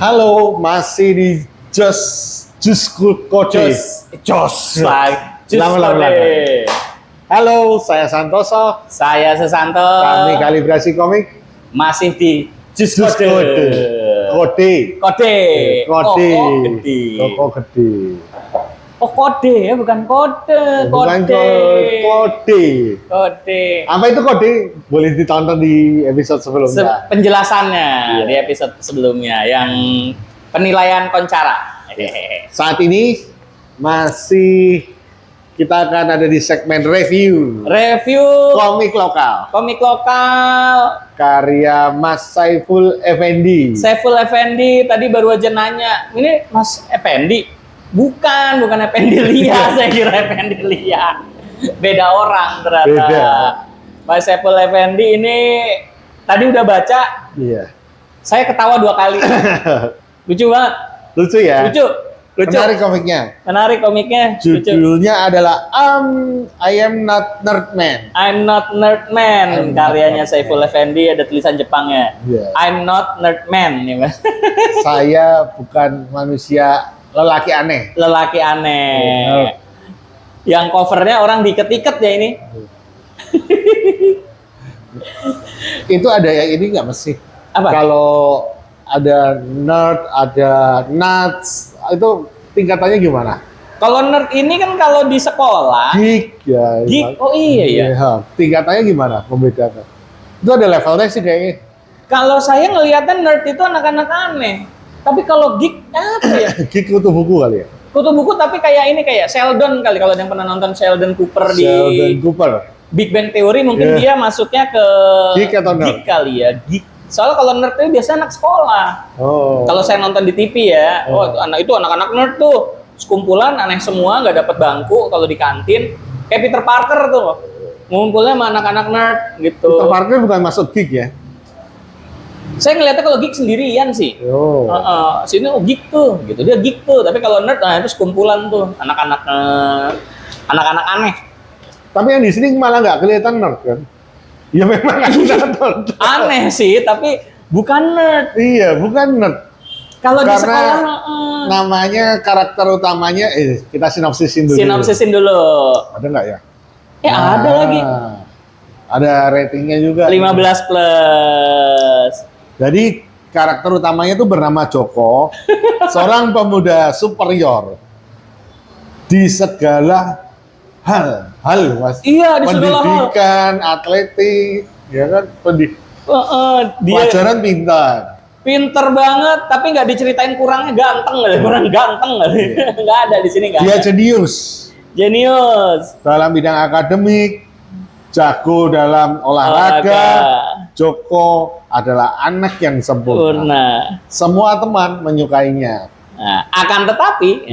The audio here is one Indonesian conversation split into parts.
Halo, masih di Jus Kode. Jos lah. Lama-lama. Halo, saya Santoso. Saya Susanto. Kami Kalibrasi Komik. Masih di Jus Jus Kode. Kode. Kode. Kode. Oh, gede. Toko gede. Oh, kode ya, bukan kode. Bukan Kode. kode. Kode. Apa itu kode? Boleh ditonton di episode sebelumnya. Penjelasannya di episode sebelumnya yang penilaian koncara. Saat ini masih kita akan ada di segmen review Review komik lokal komik lokal. karya Mas Saiful Effendi. Saiful Effendi tadi baru aja nanya, ini Mas Effendi? Bukan Effendi Lia, saya kira Effendi Lia. Beda orang ternyata. Beda. Mas Saiful Effendi ini tadi udah baca, Iya. saya ketawa 2 kali. Lucu banget. Lucu ya? Lucu. Menarik komiknya. Menarik komiknya. Lucu. Judulnya adalah I Am Not Nerdman. I'm Not Nerdman, karyanya Saiful Effendi, ada tulisan Jepangnya. Iya. I'm Not Nerdman, ya, Mas. Saya bukan manusia lelaki aneh. Lelaki aneh. Benar. Yang covernya orang diiket-iket ya ini. Itu ada yang ini nggak mesti? Apa? Kalau ada nerd, ada nuts, itu tingkatannya gimana? Kalau nerd ini kan kalau di sekolah, Geek ya. geek, oh iya ya. Iya. Tingkatannya gimana membedakan? Itu ada levelnya sih kayaknya. Kalau saya ngelihatnya nerd itu anak-anak aneh. Tapi kalau geek apa ya? Geek kutu buku kali ya? Kutu buku tapi kayak ini, kayak Sheldon kali, kalau yang pernah nonton Sheldon Cooper di Sheldon Cooper. Big Bang Theory, mungkin dia masuknya ke Geek atau nerd? Geek kali ya, geek. Soalnya kalau nerd itu biasanya anak sekolah. Oh. Kalau saya nonton di TV ya, itu anak-anak nerd tuh sekumpulan aneh semua, nggak dapat bangku kalau di kantin. Kayak Peter Parker tuh, ngumpulnya sama anak-anak nerd gitu. Peter Parker bukan masuk geek ya? Saya ngeliatnya kalau geek sendirian sih. Oh. Sini geek tuh, gitu dia geek tuh. Tapi kalau nerd, nah itu sekumpulan tuh anak-anak aneh. Tapi yang di sini malah nggak kelihatan nerd kan? Ya memang nerd. Aneh sih, tapi bukan nerd. Iya, bukan nerd. Kalau di Karena sekolah, namanya karakter utamanya, kita sinopsisin dulu. sinopsisin dulu. Ada nggak ya? Ada lagi. Ada ratingnya juga. 15 plus. Jadi karakter utamanya itu bernama Joko, seorang pemuda superior di segala hal mas. Iya, di segala hal. Pendidikan, atletik, ya kan, Dia pelajaran pintar. pinter banget, tapi nggak diceritain kurangnya ganteng, kurang ganteng, nggak ada di sini, nggak Dia ada. jenius Jenius. dalam bidang akademik, jago dalam olahraga. Joko adalah anak yang sempurna. Semua teman menyukainya. Nah, akan tetapi,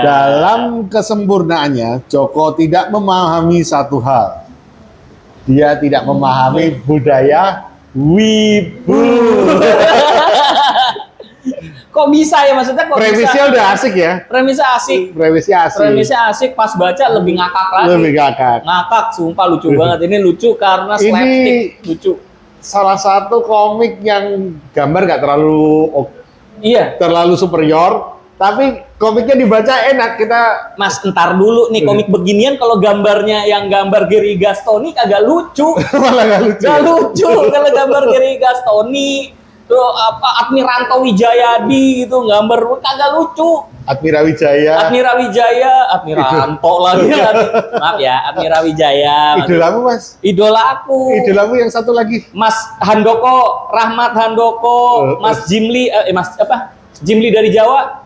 Dalam kesempurnaannya, Joko tidak memahami satu hal. Dia tidak memahami budaya wibu. Kok bisa ya, maksudnya kok Premisnya bisa? udah asik ya. Premisnya asik. Premisnya asik. Pas baca lebih ngakak lagi. Lebih ngakak. Ngakak, sumpah lucu banget. Ini lucu karena Ini slapstick lucu. salah satu komik yang gambar nggak Iya, terlalu superior, tapi komiknya dibaca enak. Kita Mas, entar dulu nih, komik beginian kalau gambarnya yang gambar Gary Gastoni kagak lucu. malah nggak lucu. Gak lucu kalau gambar Gary Gastoni, tuh apa Admiranto Wijayadi gitu, gambar kagak lucu. Admira Wijaya. Admiranto lagi. Maaf ya, Admira Wijaya. Idolamu mas? Idola aku. Idolamu yang satu lagi? Mas Handoko, Rahmat Handoko, Mas Jimli, Mas apa? Jimli dari Jawa.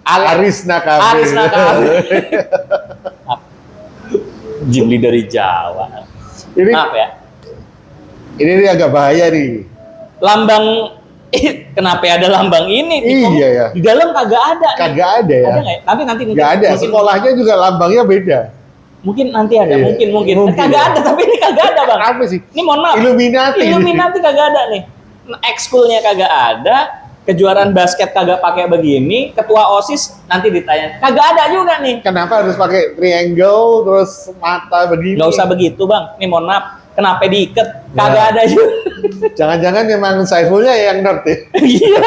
Aris Nakabe. Aris Nakabe. Jimli dari Jawa. Ini Maaf ya. ini nih agak bahaya nih. Lambang kenapa ada lambang ini? Iya ya. Di dalam kagak ada. Kagak ada ya. Ada nggak ya? Tapi nanti mungkin. Nggak ada. Mungkin, Sekolahnya juga lambangnya beda. mungkin nanti ada. Iya. Mungkin. Mungkin Kagak ya. ada. Tapi ini kagak ada, Bang. Apa sih? Ini mohon maaf. Illuminati. Kagak ada nih. Ekskulnya kagak ada. Kejuaraan basket kagak pakai begini. Ketua OSIS nanti ditanya. Kagak ada juga nih. Kenapa harus pakai triangle terus mata begini? Nggak usah begitu, Bang. Ini mohon maaf. Kenapa diikat? Nah. Kagak ada juga. Jangan-jangan memang Saifulnya yang nerd ya? Iya.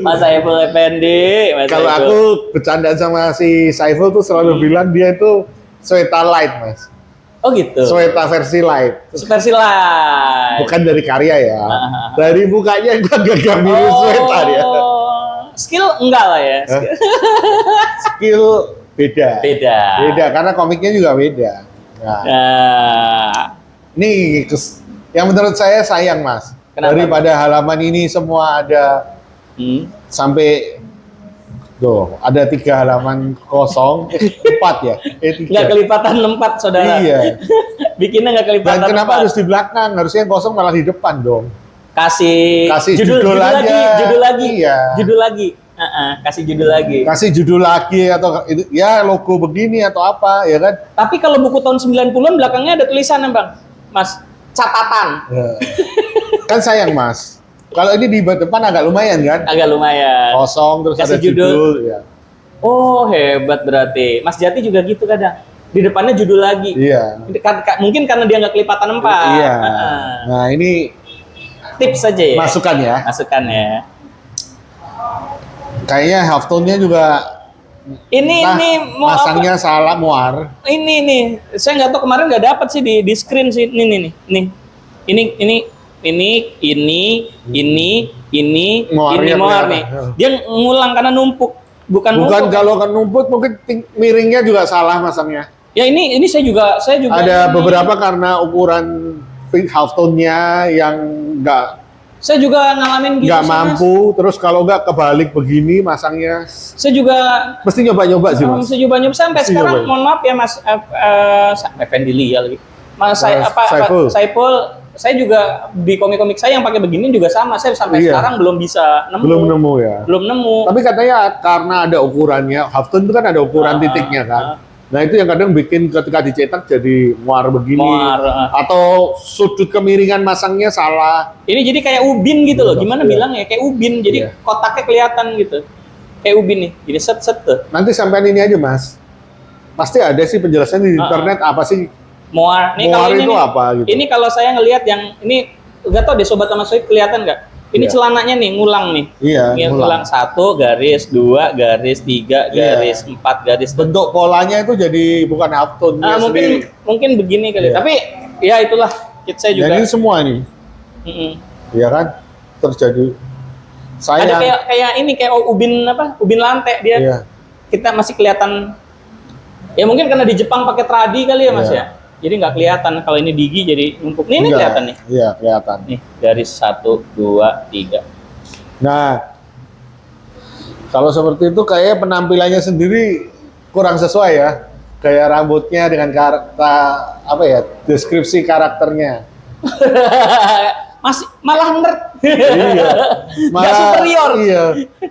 Mas Saiful Effendi. Mas Kalau Saiful. aku bercanda sama si Saiful tuh selalu bilang dia itu Sweta Light, Mas. Oh gitu. Sweta versi light. Versi lain. Bukan dari karya ya. Dari mukanya gak mirip Sweta dia. Skill enggak lah ya. Hah? Skill beda. Beda. Karena komiknya juga beda. Nah, Nah, ini yang menurut saya sayang, Mas. Kenapa? Daripada halaman ini semua ada sampai ada 3 halaman kosong, 4 ya? 3. nggak kelipatan 4 saudara. Iya. Bikinnya nggak kelipatan. Dan kenapa 4. harus di belakang? Harusnya yang kosong malah di depan dong. Kasih judul aja. judul lagi. Iya. Judul lagi. Kasih judul lagi. Kasih judul lagi atau itu ya logo begini atau apa ya kan? Tapi kalau buku tahun 90-an belakangnya ada tulisan, Bang. Mas, catatan. Ya. Kan sayang, Mas. Kalau ini di depan agak lumayan kan? Agak lumayan. Kosong terus Kasih ada judul ya. Oh, hebat berarti. Mas Jati juga gitu kadang. Di depannya judul lagi. Iya. Mungkin karena dia nggak kelipatan 4. Iya. Nah, ini Tips saja ya. masukan ya. Masukan ya. Kayaknya halftone-nya juga Ini mau masangnya salah muar. Ini saya nggak tahu kemarin nggak dapat sih di screen sih. Ini Muarnya muar nih. kelihatan. Dia ngulang karena numpuk. Bukan numpuk. Kalau kan numpuk mungkin miringnya juga salah masangnya. Ya ini saya juga Ada beberapa karena ukuran halftone-nya yang saya juga ngalamin gitu. nggak sih, Mas. mampu, terus kalau nggak kebalik begini masangnya. Saya juga Mesti nyoba-nyoba sih, Mas. mesti nyoba sampai Mesti sekarang. nyobain. Mohon maaf ya Mas Effendi Lia lagi. Mas Saiful. Saiful, saya juga di komik-komik saya yang pakai begini juga sama. Saya sampai Iya. sekarang belum bisa nemu. Belum nemu ya. Belum nemu. Tapi katanya karena ada ukurannya, halftone itu kan ada ukuran titiknya kan. Nah itu yang kadang bikin ketika dicetak jadi muar begini. Atau sudut kemiringan masangnya salah. Ini jadi kayak ubin gitu loh. Gimana Iya. bilangnya? Kayak ubin. Jadi Iya. kotaknya kelihatan gitu. Kayak ubin nih. Jadi set tuh. Nanti sampai ini aja, Mas. Pasti ada sih penjelasan di internet apa sih Muar. Nih muar kalau itu nih, apa gitu. Ini kalau saya ngelihat yang ini nggak tahu deh Sobat Sama Soib kelihatan nggak? Ini Iya. celananya nih ngulang nih. Iya, Ngulang 1 garis 2 garis 3 Iya. garis 4 garis. Bentuk polanya itu jadi bukan halftone Mungkin begini kali. Iya. Tapi ya itulah kit saya juga. Dan ini semua nih, Mm-mm. ya kan? Terjadi. Ada kayak ini kayak ubin ubin lantai dia. Iya. Kita masih kelihatan. Ya mungkin karena di Jepang pakai tradi kali ya Mas Iya. ya. Jadi nggak kelihatan kalau ini digi jadi numpuk. Ini Enggak. kelihatan nih. Iya, kelihatan. Nih garis 1 2 3. Nah, kalau seperti itu kayak penampilannya sendiri kurang sesuai ya. Kayak rambutnya dengan deskripsi karakternya. Masih malah nerd. Iya. Nggak superior. Iya.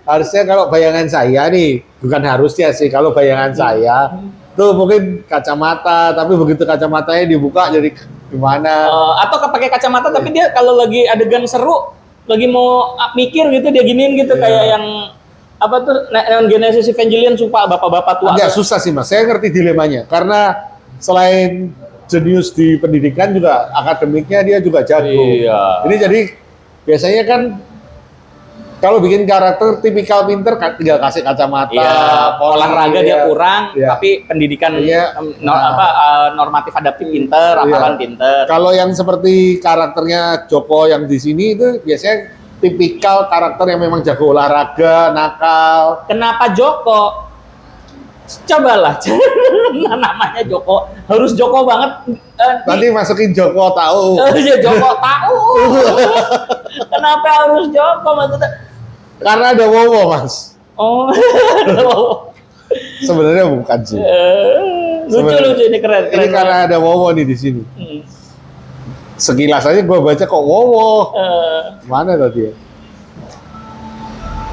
Harusnya kalau bayangan saya nih, bukan harusnya sih, kalau bayangan saya tuh mungkin kacamata, tapi begitu kacamatanya dibuka jadi gimana? Atau pakai kacamata tapi dia kalau lagi adegan seru, lagi mau mikir gitu dia giniin gitu Iya. kayak yang apa tuh Neon Genesis Evangelion sumpah bapak-bapak tua. Agak susah sih Mas, saya ngerti dilemanya. Karena selain jenius di pendidikan juga akademiknya dia juga jago. Iya. Ini jadi biasanya kan kalau bikin karakter tipikal pinter tinggal kasih kacamata, Iya, olahraga dia kurang, Iya. tapi pendidikan Iya. normatif adaptif pinter, hafalan pinter. Kalau yang seperti karakternya Joko yang di sini itu biasanya tipikal karakter yang memang jago olahraga, nakal. Kenapa Joko? Cobalah, namanya Joko, harus Joko banget. Nanti masukin Joko tahu. Ya Joko tahu. Kenapa harus Joko maksudnya? Karena ada Wowo, Mas. Oh, Sebenarnya bukan sih. lucu ini keren. Ini karena ada Wowo nih di sini. Hmm. Sekilas aja gue baca kok Wowo. Mana tadi ya?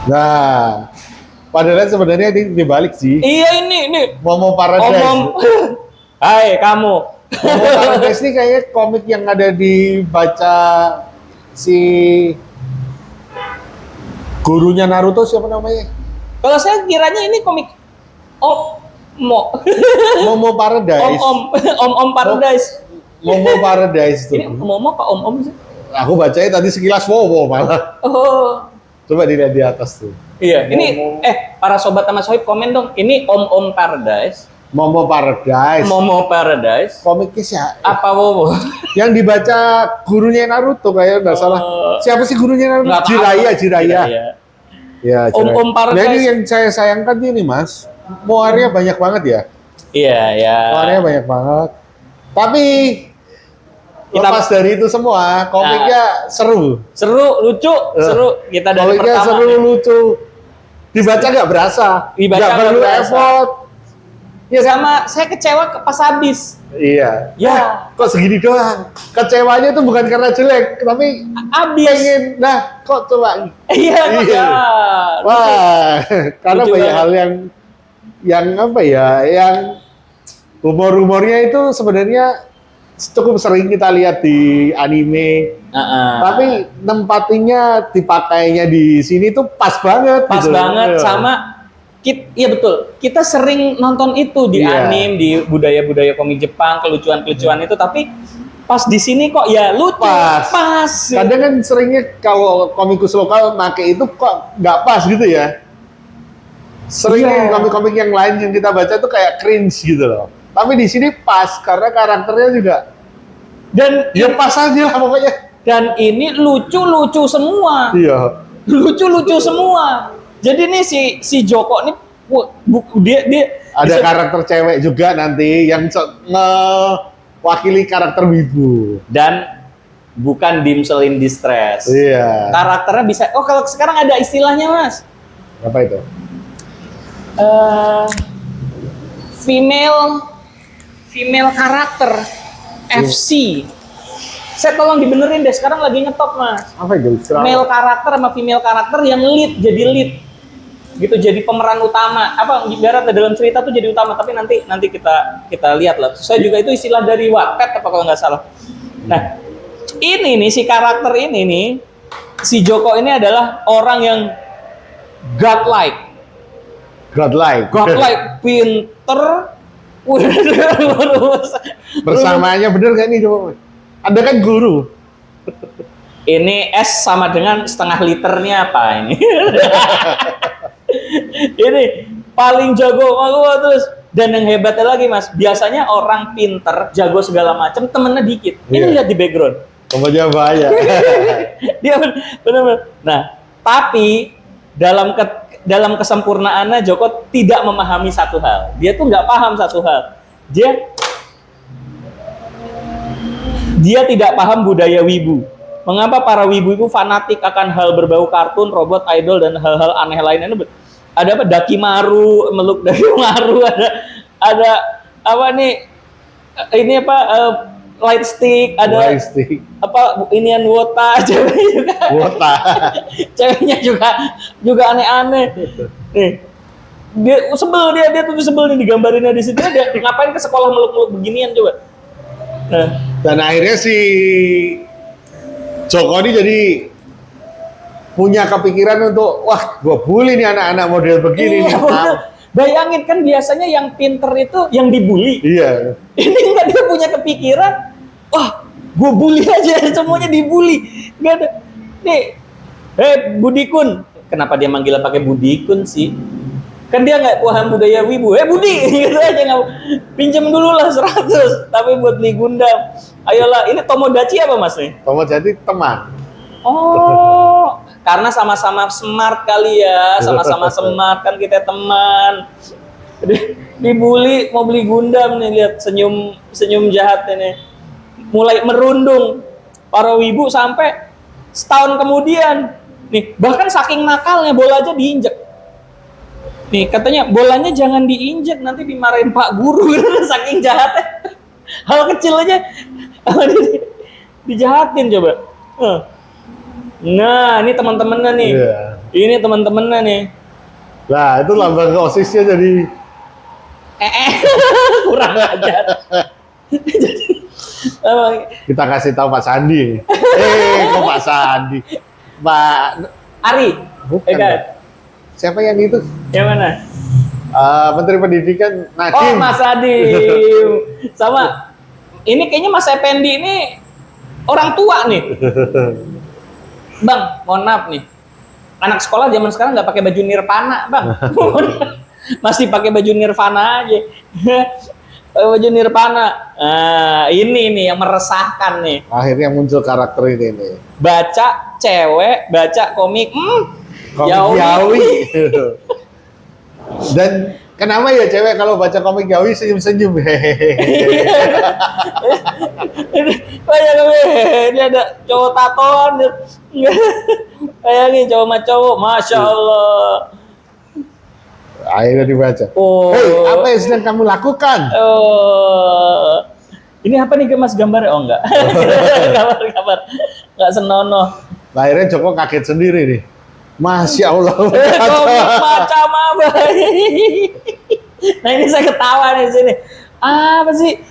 Nah, padahal sebenarnya dibalik sih. Iya ini. Momo Paradise. Hai kamu. Momo Paradise ini kayaknya komik yang ada dibaca si gurunya Naruto, siapa namanya? Kalau saya kiranya ini komik Momo Paradise. Om Paradise. Momo Paradise tuh. Ini Momo apa Om sih? Aku bacanya tadi sekilas Momo malah. Oh. Coba dilihat di atas tuh. Iya, ini para sobat sama sohib komen dong. Ini Om Paradise. Momo Paradise. Momo Paradise. Komiknya siapa? Apa Momo? Yang dibaca gurunya Naruto kayak nggak salah. Siapa sih gurunya Naruto? Nggak tahu. Jiraiya. Ya, Om Paradise. Nah, ini yang saya sayangkan ini Mas. Muarnya banyak banget ya. Iya, ya. Muarnya banyak banget. Tapi lepas dari itu semua, komiknya seru. Seru, lucu, seru. Kita dari Komiknya pertama. seru, lucu. Dibaca nggak berasa. Dibaca Nggak perlu nggak berasa. effort. Ya sama, saya kecewa pas habis. Iya. Ya. Kok segini doang? Kecewanya itu bukan karena jelek, tapi Habis. pengen. Nah, kok coba? Iya. Iya. Wah, karena Lucu banyak banget. hal yang apa ya, yang humor-humornya itu sebenarnya cukup sering kita lihat di anime. Tapi nempatinnya, dipakainya di sini tuh pas banget. Pas gitu. banget Iya. sama iya betul. Kita sering nonton itu di Iya. anime, di budaya-budaya komik Jepang, kelucuan-kelucuan itu, tapi pas di sini kok ya lucu, pas. Kadang kan seringnya kalau komikus lokal make itu kok nggak pas gitu ya. Seringnya Iya. komik-komik yang lain yang kita baca tuh kayak cringe gitu loh. Tapi di sini pas karena karakternya juga Dan ya pas aja lah pokoknya. dan ini lucu-lucu semua. Iya. Lucu-lucu semua. Jadi nih si Joko nih dia Ada bisa- karakter cewek juga nanti yang mewakili karakter wibu. dan bukan damsel in distress. Iya. Karakternya bisa. Oh, kalau sekarang ada istilahnya, Mas. Apa itu? Female karakter FC. Saya tolong dibenerin deh, sekarang lagi ngetop, Mas. Apa itu? Male karakter sama female karakter yang lead, jadi lead. Gitu, jadi pemeran utama. Apa ibarat dalam cerita tuh jadi utama, tapi nanti kita lihat lah. Saya juga itu istilah dari Wattpad apa kalau nggak salah. Nah, ini nih si karakter ini nih, si Joko ini adalah orang yang godlike, pinter, Bersamanya bener gak nih coba? Anda kan guru. Ini es sama dengan setengah liternya apa ini? Ini paling jago gua terus. Dan yang hebatnya lagi, Mas, biasanya orang pinter, jago segala macam, temennya dikit. Ini Iya. lihat di background. Temannya banyak. Dia benar-benar. Nah, tapi dalam kesempurnaannya Joko tidak memahami satu hal. Dia tuh nggak paham satu hal. Dia tidak paham budaya wibu. Mengapa para wibu itu fanatik akan hal berbau kartun, robot, idol, dan hal-hal aneh lainnya? Ada apa? Dakimaru, meluk Dakimaru, ada apa nih? Ini apa? Light stick, ada Lightstick. apa? Inian wota, ceweknya juga. Wota. Ceweknya juga aneh-aneh. Nih. Dia tuh sebel nih digambarinnya di situ. Dia ngapain ke sekolah meluk-meluk beginian coba? Nah, Dan akhirnya si Joko ini jadi punya kepikiran untuk wah gue bully nih anak-anak model begini iya, nih. bener. Bayangin kan biasanya yang pinter itu yang dibully. Iya. Ini enggak, dia punya kepikiran, wah gue bully aja, semuanya dibully. Nggak ada. Nih, Budikun. Kenapa dia manggil pakai Budikun sih? Kan dia nggak paham budaya wibu. Budi, gitu aja nggak. Pinjam dulu lah 100, tapi buat beli Gundam. Ayolah, ini Tomodachi apa Mas nih? Tomodachi teman. Oh, karena sama-sama smart kali ya, sama-sama smart kan kita teman. Dibully mau beli Gundam nih, lihat senyum jahat ini. Mulai merundung para wibu sampai setahun kemudian. Nih, bahkan saking nakalnya bola aja diinjek. Nih, katanya bolanya jangan diinjek, nanti dimarahin Pak Guru. Saking jahatnya. Hal kecil aja dijahatin coba. Nah, ini teman-temannya nih. Iya. Ini teman-temannya nih. Nah itu lambang OSISnya jadi Kurang ajar. Jadi, kita kasih tahu Pak Sandi. Kok Pak Sandi? Pak Ari. Bukan, kan? siapa yang itu? Yang mana? Menteri Pendidikan Oh, Nadiem. Mas Adim. Sama ini kayaknya Mas Effendi ini orang tua nih. Bang, mohon maaf nih. Anak sekolah zaman sekarang nggak pakai baju Nirvana, Bang. Masih pakai baju Nirvana aja. Pakai baju Nirvana. Nah, ini nih yang meresahkan nih. Akhirnya muncul karakter ini nih. Baca cewek, baca komik, Komik yaoi. Dan kenapa ya cewek kalau baca komik yaoi senyum-senyum? Banyak ini ada cowok tatoan. Bayangin cowok sama cowok, Masya Allah. Akhirnya dibaca. Oh. Hei, apa yang sedang kamu lakukan? Oh. Ini apa nih Mas gambarnya? Oh enggak. Gambar. Enggak senonoh. Akhirnya Joko kaget sendiri nih. Masya Allah. Komik macam apa? Nah ini saya ketawa nih di sini. Apa sih?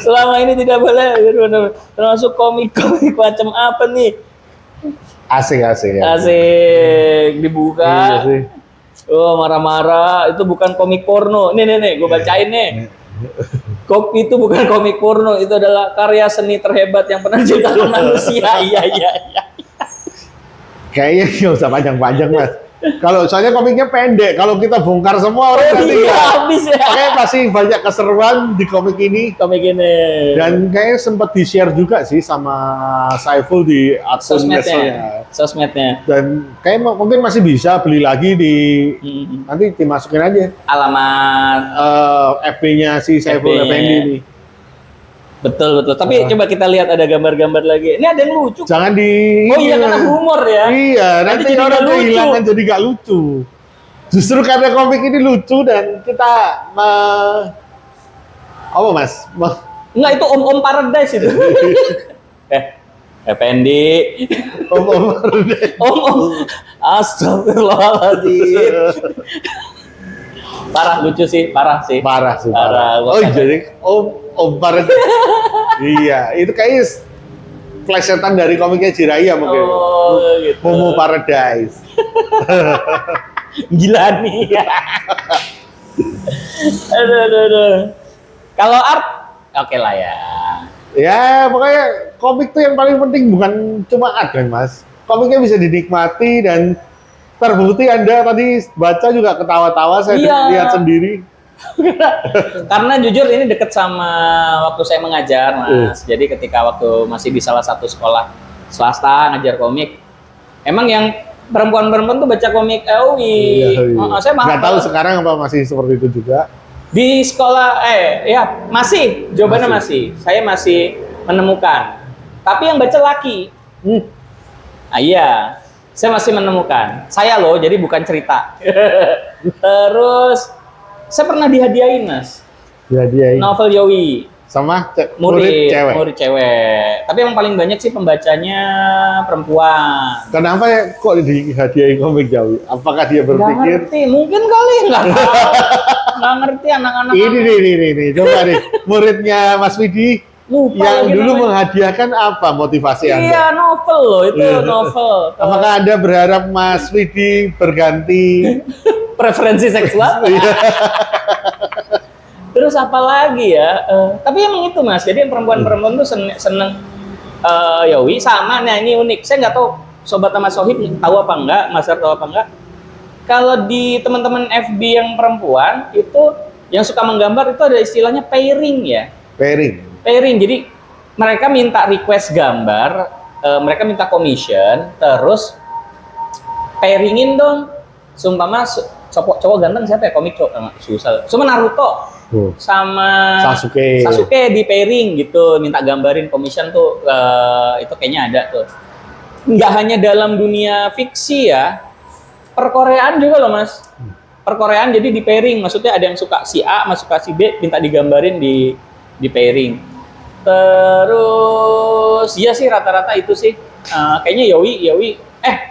Selama ini tidak boleh. Termasuk komik-komik macam apa nih? Asik. Asik. Dibuka. Iya sih. Oh marah-marah. Itu bukan komik porno. Nih. Gue bacain nih. Itu bukan komik porno. Itu adalah karya seni terhebat yang pernah diciptakan manusia. Iya. Kayaknya nggak usah panjang-panjang Mas. Kalau soalnya komiknya pendek, kalau kita bongkar semua orang nanti habis ya. Makanya pasti banyak keseruan di komik ini. Dan kayaknya sempat di-share juga sih sama Saiful di akun sosmednya. Dan kayak mungkin masih bisa beli lagi di nanti dimasukin aja alamat FB-nya si Saiful Effendi ini. Betul. Tapi coba kita lihat ada gambar-gambar lagi. Ini ada yang lucu. Jangan di. Oh iya karena humor ya. Iya, nanti orang kehilangan jadi gak lucu. Justru karena komik ini lucu dan kita apa Mas? Enggak itu Om Paradise itu. Effendi. Om Paradise. Om. Astagfirullahaladzim. Parah sih. Parah. Oh jadi Om Paradise. Iya, itu kayaknya plesetan dari komiknya Jiraiya mungkin. Oh, gitu. Momo Paradise. Gila nih. Aduh. Kalau art, oke lah ya. Ya, pokoknya komik tuh yang paling penting bukan cuma art kan, Mas. Komiknya bisa dinikmati dan terbukti Anda tadi baca juga ketawa-tawa, saya lihat sendiri. Karena jujur ini deket sama waktu saya mengajar, Mas. Jadi ketika waktu masih di salah satu sekolah swasta ngajar komik, emang yang perempuan-perempuan tuh baca komik yaoi. Saya nggak tahu sekarang apa masih seperti itu juga. Di sekolah, ya masih. Jawabannya masih. Saya masih menemukan. Tapi yang baca laki. Iya, saya masih menemukan. Saya loh, jadi bukan cerita. Terus saya pernah dihadiahin, Mas. Dihadiahin. Novel yaoi. Sama murid cewek. Tapi yang paling banyak sih pembacanya perempuan. Kenapa ya kok dihadiahin komik yaoi? Apakah dia berpikir? Nggak ngerti, mungkin kali nggak tahu. Nggak ngerti anak-anak. Ini, coba nih. Muridnya Mas Widi yang dulu menghadiahkan apa motivasi Anda? Iya, novel loh itu, novel. Apakah Anda berharap Mas Widi berganti preferensi seksual? Terus apa lagi ya? Tapi emang itu Mas, jadi perempuan-perempuan tuh seneng yaoi sama. Nah ini unik, saya nggak tahu Sobat sama Sohib tahu apa enggak, Mas tahu apa enggak? Kalau di teman-teman FB yang perempuan itu yang suka menggambar itu ada istilahnya pairing ya. Pairing, jadi mereka minta request gambar, mereka minta commission, terus pairingin dong. Sumpama cowok ganteng siapa ya komik cowok susah. Cuma Naruto sama Sasuke di pairing gitu, minta gambarin commission tuh itu kayaknya ada tuh. Nggak hanya dalam dunia fiksi ya, perkoreaan juga loh Mas. Perkoreaan jadi di pairing, maksudnya ada yang suka si A, masuk suka si B, minta digambarin di pairing. Terus ya sih rata-rata itu sih kayaknya yaoi.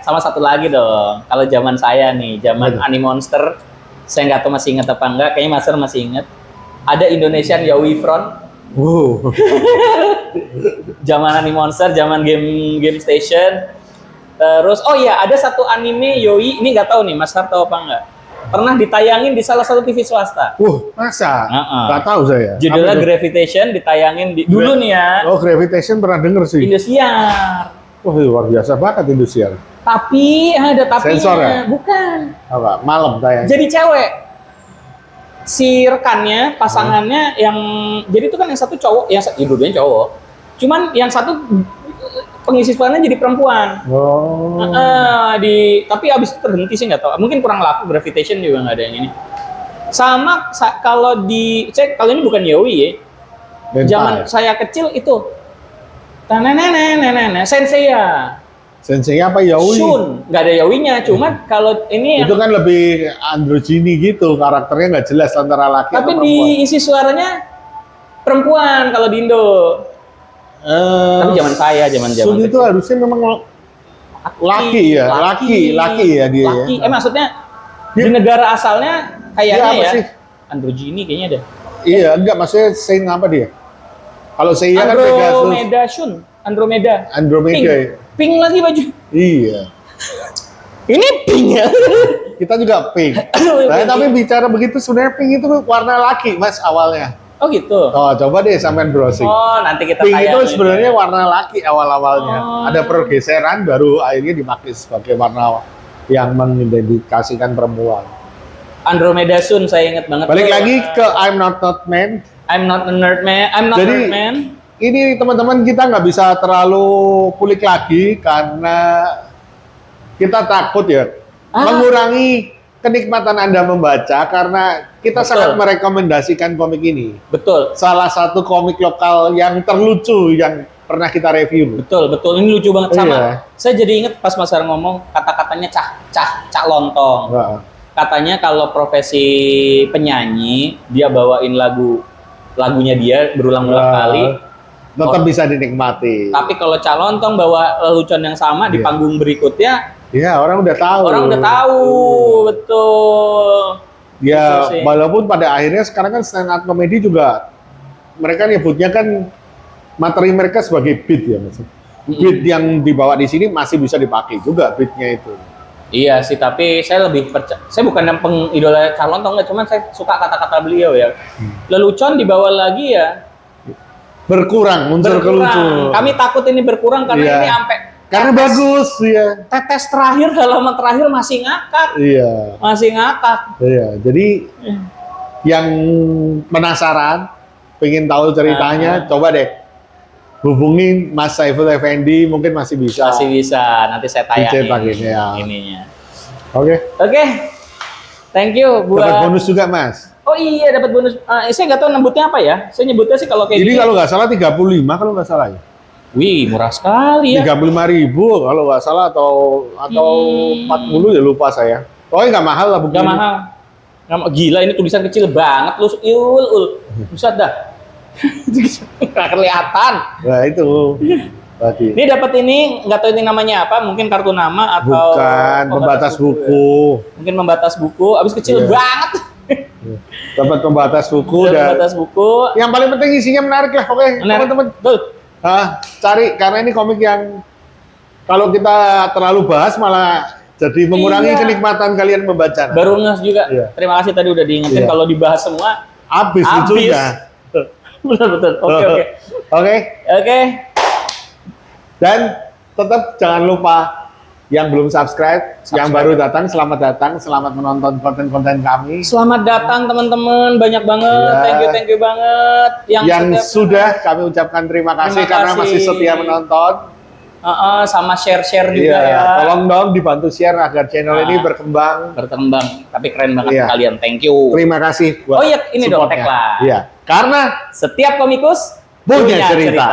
Sama satu lagi dong. Kalau zaman saya nih, zaman Animonster, saya nggak tahu masih ingat apa enggak. Kayaknya Master masih ingat. Ada Indonesian Yaoi Front. Zaman Animonster, zaman game station. Terus oh iya ada satu anime yaoi. Ini nggak tahu nih Mas tahu apa enggak? pernah ditayangin di salah satu TV swasta. Masa? Heeh. Nggak tahu saya. Judulnya Apa itu? Gravitation, ditayangin dulu nih ya. Oh, Gravitation pernah denger sih. Indosiar. Wah, luar biasa banget Indosiar. Tapi ada tapinya. Sensor ya? Bukan. Apa? Malam tayang. Jadi cewek. Si rekannya, pasangannya yang jadi itu kan yang satu cowok, yang dua-duanya cowok. Cuman yang satu pengisi suaranya jadi perempuan. Oh. Tapi abis itu terhenti sih, nggak tahu. Mungkin kurang laku, Gravitation juga nggak ada yang ini. Sama kalau dicek, kalau ini bukan Yowie ya. Zaman saya kecil itu Senseiya. Senseiya apa Yaoi? Shun, nggak ada Yowie-nya. Cuman kalau ini Itu kan lebih androgyny gitu, karakternya nggak jelas antara laki tapi atau perempuan. diisi suaranya perempuan kalau di Indo. Tapi zaman Shun itu kecil. harusnya memang laki ya dia. Laki. Ya. Maksudnya di negara asalnya kayaknya Iya, apa sih? androgyny kayaknya ada. Iya, enggak maksudnya Saint apa dia? Kalau Seiya kan Pegasus. Andromeda. Andromeda. Pink lagi baju. Iya. Ini pink ya. Kita juga pink. Nah, tapi bicara begitu sebenarnya pink itu warna laki, Mas, awalnya. Oh gitu. Oh, coba deh sampean browsing. Oh, nanti kita Pink itu tayangin. sebenarnya warna laki awal-awalnya. Oh. Ada pergeseran baru akhirnya dipakai sebagai warna yang mengidentifikasikan perempuan. Andromeda Sun, saya ingat banget. Balik tuh. lagi ke I'm Not Man. I'm not a nerd man. I'm not Jadi, nerd man. Ini teman-teman kita nggak bisa terlalu kulik lagi karena kita takut ya mengurangi kenikmatan Anda membaca karena kita Betul. sangat merekomendasikan komik ini. Betul. Salah satu komik lokal yang terlucu yang pernah kita review. Betul. Ini lucu banget sama. Iya. Saya jadi inget pas Mas Har ngomong kata-katanya cak lontong. Nah, Katanya kalau profesi penyanyi dia bawain lagunya dia berulang-ulang kali. tetap bisa dinikmati. Tapi kalau cak lontong bawa lelucon yang sama di Iya. panggung berikutnya, Iya, orang udah tahu. orang udah tahu. Betul. Ya, Betul sih. walaupun pada akhirnya sekarang kan stand up comedy juga mereka nyebutnya kan materi mereka sebagai beat ya, Mas. Beat yang dibawa di sini masih bisa dipakai juga beatnya itu. Iya sih, tapi saya lebih percaya. Saya bukan yang pengidola calon atau enggak, cuman saya suka kata-kata beliau ya. Lelucon dibawa lagi ya. Berkurang, muncul kelucu. Kami takut ini berkurang karena Iya. ini sampai Karena bagus, ya. tetes terakhir, halaman terakhir masih ngakak. Iya, Masih ngakak. iya. Jadi yang penasaran, pengen tahu ceritanya, coba deh hubungin Mas Saiful Effendi, mungkin masih bisa. Masih bisa. Nanti saya Dicetakin, tayangin ya. ininya. Oke. Oke. Thank you buat. Dapat bonus juga, Mas. Oh iya, dapat bonus. Saya nggak tahu nyebutnya apa ya. Saya nyebutnya sih kalau kayak Ini gini. kalau nggak salah 35 kalau nggak salah ya. Wih, murah sekali ya. 35.000 kalau nggak salah atau 40 ya lupa saya. Pokoknya nggak mahal lah Gak begini. mahal. Gila, ini tulisan kecil banget. Lu Buset dah. Nggak kelihatan. Nah itu. Berarti. Ini dapat ini, nggak tahu ini namanya apa. Mungkin kartu nama atau Bukan, pembatas buku. ya. Mungkin membatas buku. Abis kecil Iya. banget. Dapat pembatas buku Udah dan membatas buku. yang paling penting isinya menarik lah pokoknya Menarik. teman-teman. Betul. Cari karena ini komik yang kalau kita terlalu bahas malah jadi mengurangi Iya. kenikmatan kalian membaca. Baru nges juga. Iya. Terima kasih tadi udah diingetin Iya. kalau dibahas semua. Habis Habis. lucunya. Betul. Oke. Oke. Dan tetap jangan lupa yang belum subscribe, yang baru datang, selamat menonton konten-konten kami. Selamat datang teman-teman, banyak banget. Iya. Thank you banget. Yang sudah kami ucapkan terima kasih Terima karena kasih. masih setia menonton. sama share juga Iya, ya. tolong dong dibantu share agar channel ini Nah. berkembang. Berkembang, tapi keren banget Iya. kalian. Thank you. Terima kasih buat Oh iya, ini dong supportnya. tagline. Iya, karena Setiap komikus punya cerita.